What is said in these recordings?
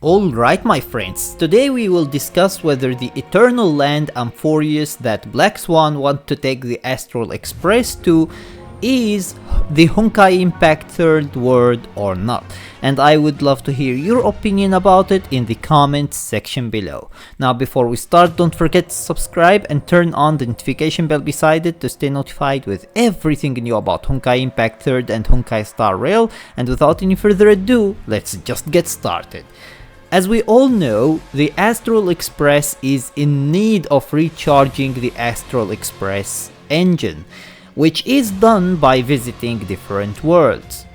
Alright my friends, today we will discuss whether the eternal land amphoreus that Black Swan want to take the Astral Express to is the Honkai Impact third world or not, and I would love to hear your opinion about it in the comments section below. Now before we start, don't forget to subscribe and turn on the notification bell beside it to stay notified with everything new about Honkai Impact 3rd and Honkai Star Rail, and without any further ado, let's just get started. As we all know, the Astral Express is in need of recharging the Astral Express engine, which is done by visiting different worlds.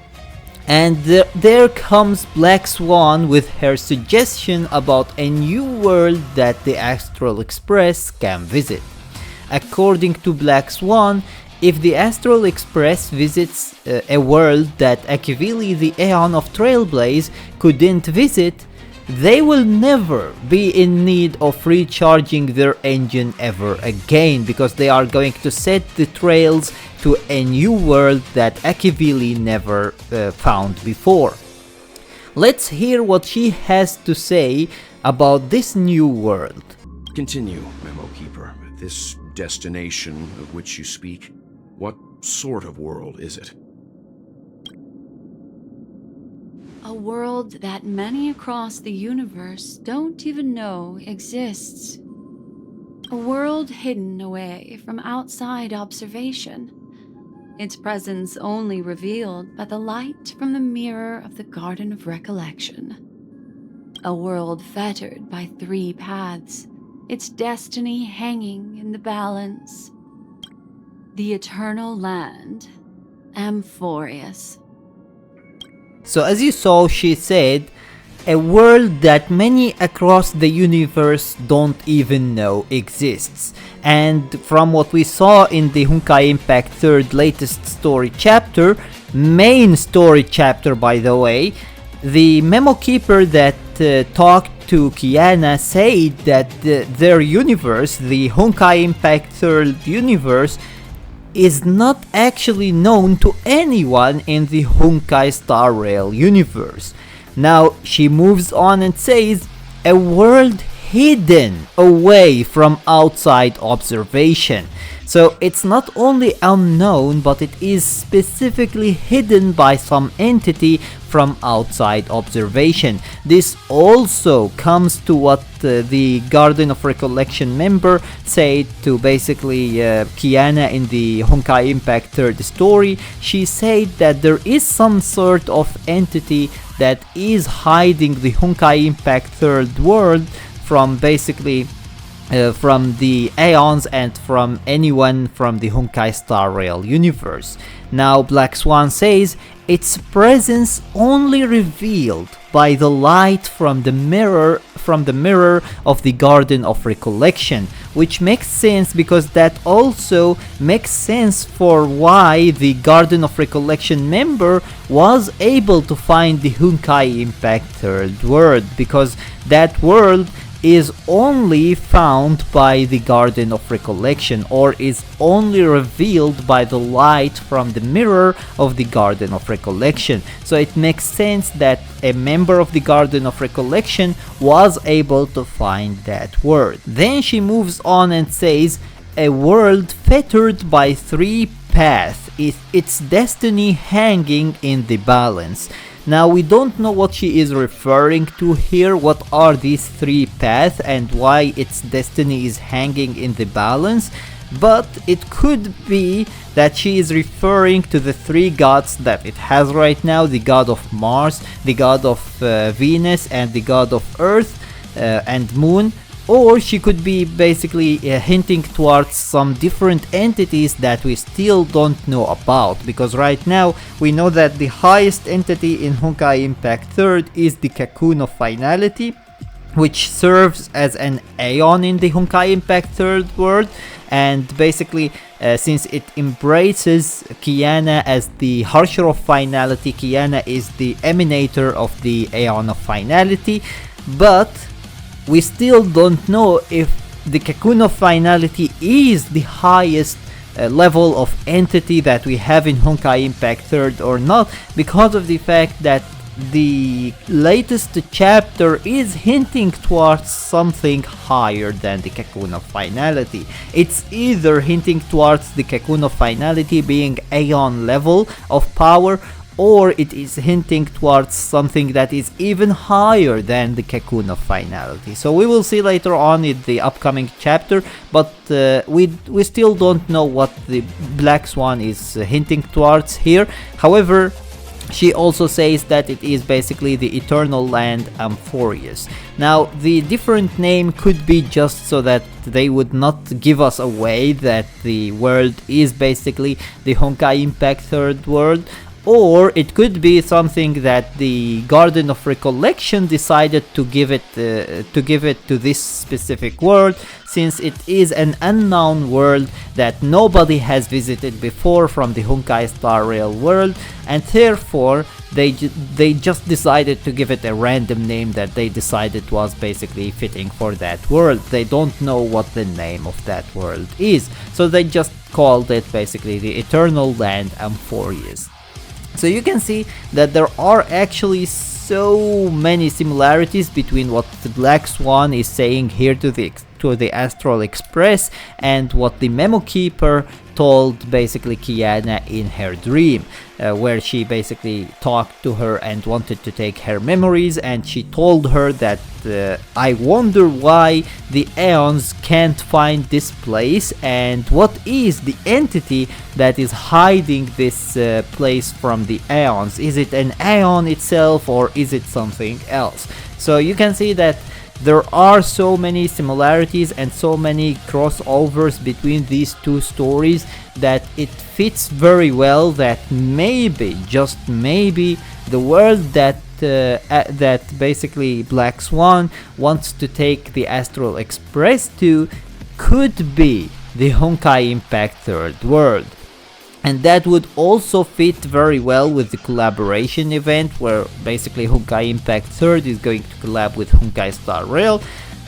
And there comes Black Swan with her suggestion about a new world that the Astral Express can visit. According to Black Swan, if the Astral Express visits a world that Akivili the Aeon of Trailblaze couldn't visit, they will never be in need of recharging their engine ever again, because they are going to set the trails to a new world that Akivili never found before. Let's hear what she has to say about this new world. Continue, Memo Keeper. This destination of which you speak, what sort of world is it? A world that many across the universe don't even know exists. A world hidden away from outside observation. Its presence only revealed by the light from the mirror of the Garden of Recollection. A world fettered by three paths, its destiny hanging in the balance. The Eternal Land, Amphoreus. So as you saw, she said, a world that many across the universe don't even know exists. And from what we saw in the Honkai Impact 3rd latest story chapter, main story chapter by the way, the Memo Keeper that talked to Kiana said that their universe, the Honkai Impact 3rd universe, is not actually known to anyone in the Honkai Star Rail universe. Now she moves on and says, a world hidden away from outside observation. So it's not only unknown, but it is specifically hidden by some entity from outside observation. This also comes to what the Garden of Recollection member said to basically Kiana in the Honkai Impact 3rd story. She said that there is some sort of entity that is hiding the Honkai Impact 3rd world from basically from the Aeons and from anyone from the Honkai Star Rail universe. Now Black Swan says its presence only revealed by the light from the mirror of the Garden of Recollection, which makes sense because that also makes sense for why the Garden of Recollection member was able to find the Honkai Impact 3rd world, because that world is only found by the Garden of Recollection, or is only revealed by the light from the mirror of the Garden of Recollection. So it makes sense that a member of the Garden of Recollection was able to find that world. Then she moves on and says, a world fettered by three paths, its destiny hanging in the balance. Now we don't know what she is referring to here, what are these three paths and why its destiny is hanging in the balance, but it could be that she is referring to the three gods that it has right now, the god of Mars, the god of Venus, and the god of Earth and Moon. Or she could be basically hinting towards some different entities that we still don't know about, because right now we know that the highest entity in Honkai Impact 3rd is the Cocoon of Finality, which serves as an Aeon in the Honkai Impact 3rd world, and basically since it embraces Kiana as the Harsher of Finality, Kiana is the emanator of the Aeon of Finality, but we still don't know if the Cocoon of Finality is the highest level of entity that we have in Honkai Impact 3rd or not, because of the fact that the latest chapter is hinting towards something higher than the cocoon of finality. It's either hinting towards the cocoon of finality being Aeon level of power, or it is hinting towards something that is even higher than the cocoon of finality. So we will see later on in the upcoming chapter, but we still don't know what the Black Swan is hinting towards here. However, she also says that it is basically the eternal land amphoreus. Now, the different name could be just so that they would not give us away that the world is basically the Honkai Impact Third World, or it could be something that the Garden of Recollection decided to give it to this specific world, since it is an unknown world that nobody has visited before from the Honkai Star Rail world, and therefore they just decided to give it a random name that they decided was basically fitting for that world. They don't know what the name of that world is, so they just called it basically the Eternal Land Amphoreus. So you can see that there are actually so many similarities between what the Black Swan is saying here to the Astral Express and what the Memo Keeper told basically Kiana in her dream, where she basically talked to her and wanted to take her memories, and she told her that I wonder why the Aeons can't find this place, and what is the entity that is hiding this place from the Aeons. Is it an Aeon itself, or is it something else? So you can see that there are so many similarities and so many crossovers between these two stories that it fits very well that maybe, just maybe, the world that basically Black Swan wants to take the Astral Express to could be the Honkai Impact Third World. And that would also fit very well with the collaboration event, where basically Honkai Impact 3rd is going to collab with Honkai Star Rail,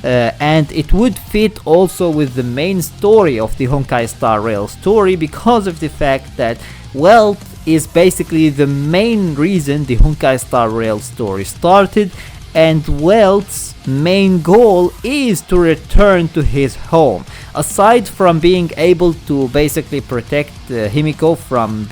and it would fit also with the main story of the Honkai Star Rail story, because of the fact that wealth is basically the main reason the Honkai Star Rail story started, and Wealth's main goal is to return to his home. Aside from being able to basically protect Himiko from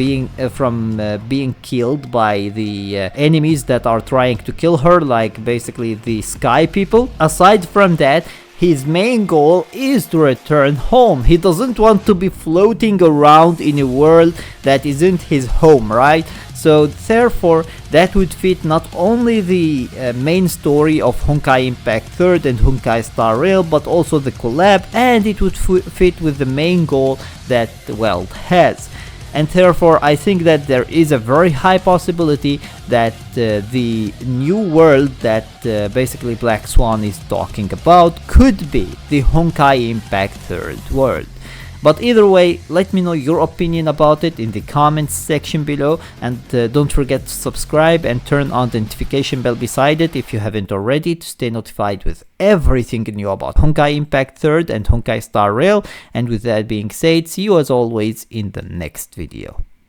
being killed by the enemies that are trying to kill her, like basically the Sky People, aside from that, his main goal is to return home. He doesn't want to be floating around in a world that isn't his home, right? So therefore, that would fit not only the main story of Honkai Impact 3rd and Honkai Star Rail, but also the collab, and it would fit with the main goal that Weld has. And therefore, I think that there is a very high possibility that the new world that basically Black Swan is talking about could be the Honkai Impact 3rd world. But either way, let me know your opinion about it in the comments section below, and don't forget to subscribe and turn on the notification bell beside it if you haven't already, to stay notified with everything new about Honkai Impact 3rd and Honkai Star Rail. And with that being said, see you as always in the next video.